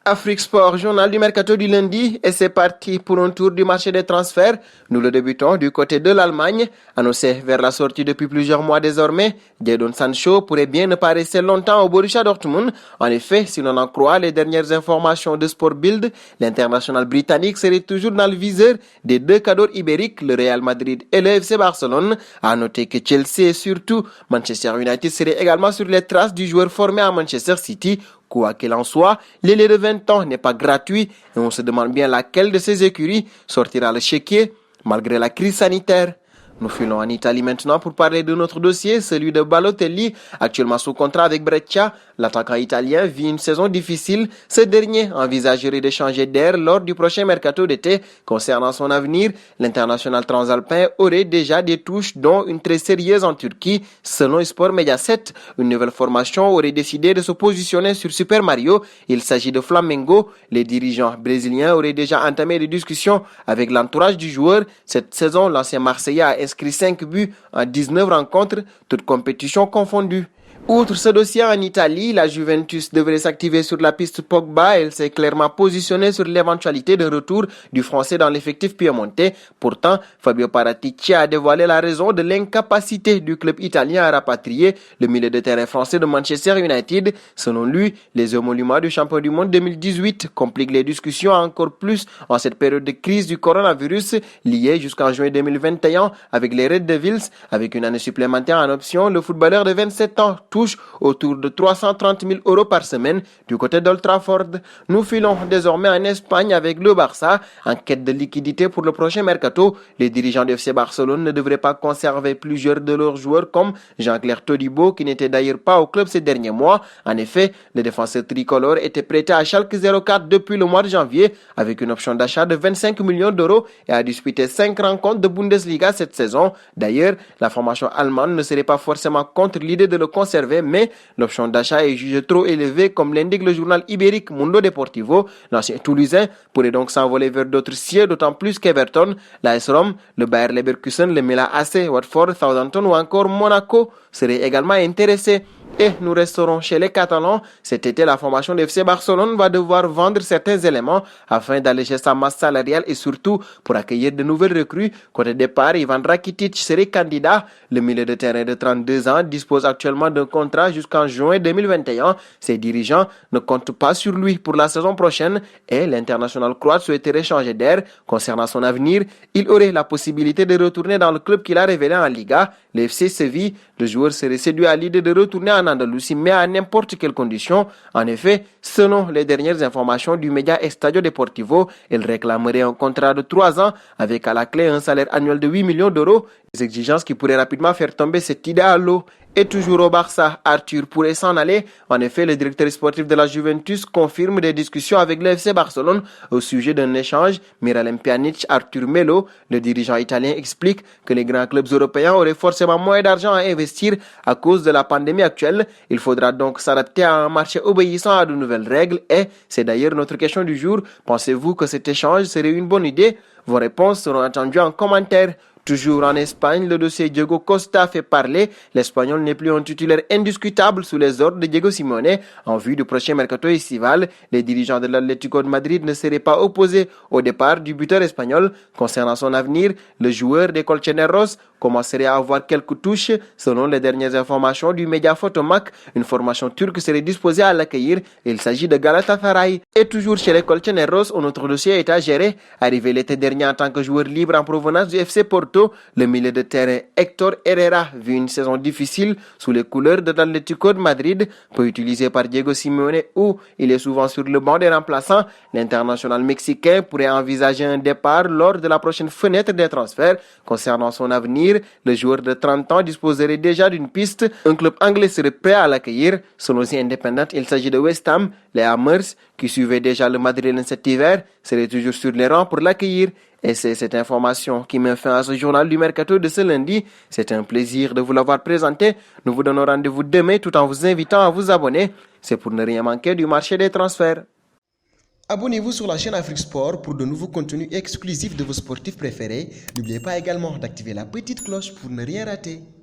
Afrique Sport, journal du mercato du lundi, et c'est parti pour un tour du marché des transferts. Nous le débutons du côté de l'Allemagne, annoncé vers la sortie depuis plusieurs mois désormais. Jadon Sancho pourrait bien ne pas rester longtemps au Borussia Dortmund. En effet, si l'on en croit les dernières informations de Sport Bild, l'international britannique serait toujours dans le viseur des deux cadors ibériques, le Real Madrid et le FC Barcelone. À noter que Chelsea et surtout Manchester United seraient également sur les traces du joueur formé à Manchester City. Quoi qu'il en soit, l'ailier de 20 ans n'est pas gratuit et on se demande bien laquelle de ces écuries sortira le chéquier malgré la crise sanitaire. Nous filons en Italie maintenant pour parler de notre dossier, celui de Balotelli, actuellement sous contrat avec Breccia. L'attaquant italien vit une saison difficile. Ce dernier envisagerait de changer d'air lors du prochain mercato d'été. Concernant son avenir, l'international transalpin aurait déjà des touches, dont une très sérieuse en Turquie. Selon Sport Mediaset, une nouvelle formation aurait décidé de se positionner sur Super Mario. Il s'agit de Flamengo. Les dirigeants brésiliens auraient déjà entamé des discussions avec l'entourage du joueur. Cette saison, l'ancien Marseillais a inscrit 5 buts en 19 rencontres, toutes compétitions confondues. Outre ce dossier en Italie, la Juventus devrait s'activer sur la piste Pogba. Elle s'est clairement positionnée sur l'éventualité de retour du Français dans l'effectif piémontais. Pourtant, Fabio Paratici a dévoilé la raison de l'incapacité du club italien à rapatrier le milieu de terrain français de Manchester United. Selon lui, les émoluments du champion du monde 2018 compliquent les discussions encore plus en cette période de crise du coronavirus liée jusqu'en juin 2021 avec les Red Devils. Avec une année supplémentaire en option, le footballeur de 27 ans touche autour de 330 000 € par semaine du côté d'Old Trafford. Nous filons désormais en Espagne avec le Barça. En quête de liquidité pour le prochain mercato, les dirigeants du FC Barcelone ne devraient pas conserver plusieurs de leurs joueurs comme Jean-Claire Todibo, qui n'était d'ailleurs pas au club ces derniers mois. En effet, le défenseur tricolore était prêté à Schalke 04 depuis le mois de janvier avec une option d'achat de 25 millions d'euros et a disputé 5 rencontres de Bundesliga cette saison. D'ailleurs, la formation allemande ne serait pas forcément contre l'idée de le conserver, mais l'option d'achat est jugée trop élevée, comme l'indique le journal ibérique Mundo Deportivo. L'ancien Toulousain pourrait donc s'envoler vers d'autres cieux, d'autant plus qu'Everton, l'AS Rome, le Bayer Leverkusen, le Milan AC, Watford, Southampton ou encore Monaco seraient également intéressés. Et nous resterons chez les Catalans. Cet été, la formation de FC Barcelone va devoir vendre certains éléments afin d'alléger sa masse salariale et surtout pour accueillir de nouvelles recrues. Côté départ, Ivan Rakitic serait candidat. Le milieu de terrain de 32 ans dispose actuellement d'un contrat jusqu'en juin 2021. Ses dirigeants ne comptent pas sur lui pour la saison prochaine et l'international croate souhaiterait changer d'air. Concernant son avenir, il aurait la possibilité de retourner dans le club qu'il a révélé en Liga, le FC Séville. Le joueur serait séduit à l'idée de retourner en Andalousie, mais à n'importe quelle condition. En effet, selon les dernières informations du média Estadio Deportivo, il réclamerait un contrat de 3 ans avec à la clé un salaire annuel de 8 millions d'euros. Des exigences qui pourraient rapidement faire tomber cette idée à l'eau. Et toujours au Barça, Arthur pourrait s'en aller. En effet, le directeur sportif de la Juventus confirme des discussions avec le FC Barcelone au sujet d'un échange. Miralem Pjanic, Arthur Melo, le dirigeant italien, explique que les grands clubs européens auraient forcément moins d'argent à investir à cause de la pandémie actuelle. Il faudra donc s'adapter à un marché obéissant à de nouvelles règles. Et c'est d'ailleurs notre question du jour. Pensez-vous que cet échange serait une bonne idée? Vos réponses seront attendues en commentaire. Toujours en Espagne, le dossier Diego Costa fait parler. L'Espagnol n'est plus un titulaire indiscutable sous les ordres de Diego Simeone. En vue du prochain mercato estival, les dirigeants de l'Atlético de Madrid ne seraient pas opposés au départ du buteur espagnol. Concernant son avenir, le joueur des Colchoneros commencerait à avoir quelques touches. Selon les dernières informations du média Photomac, une formation turque serait disposée à l'accueillir. Il s'agit de Galatasaray. Et toujours chez les Colchoneros, un autre dossier est à gérer. Arrivé l'été dernier en tant que joueur libre en provenance du FC Porto, le milieu de terrain Héctor Herrera vit une saison difficile sous les couleurs de l'Atlético de Madrid, peu utilisé par Diego Simeone où il est souvent sur le banc des remplaçants. L'international mexicain pourrait envisager un départ lors de la prochaine fenêtre des transferts. Concernant son avenir, le joueur de 30 ans disposerait déjà d'une piste. Un club anglais serait prêt à l'accueillir. Selon The Independent, il s'agit de West Ham. Les Hammers, qui suivaient déjà le Madrilène cet hiver, seraient toujours sur les rangs pour l'accueillir. Et c'est cette information qui met fin à ce journal du mercato de ce lundi. C'est un plaisir de vous l'avoir présenté. Nous vous donnons rendez-vous demain tout en vous invitant à vous abonner. C'est pour ne rien manquer du marché des transferts. Abonnez-vous sur la chaîne Afrique Sport pour de nouveaux contenus exclusifs de vos sportifs préférés. N'oubliez pas également d'activer la petite cloche pour ne rien rater.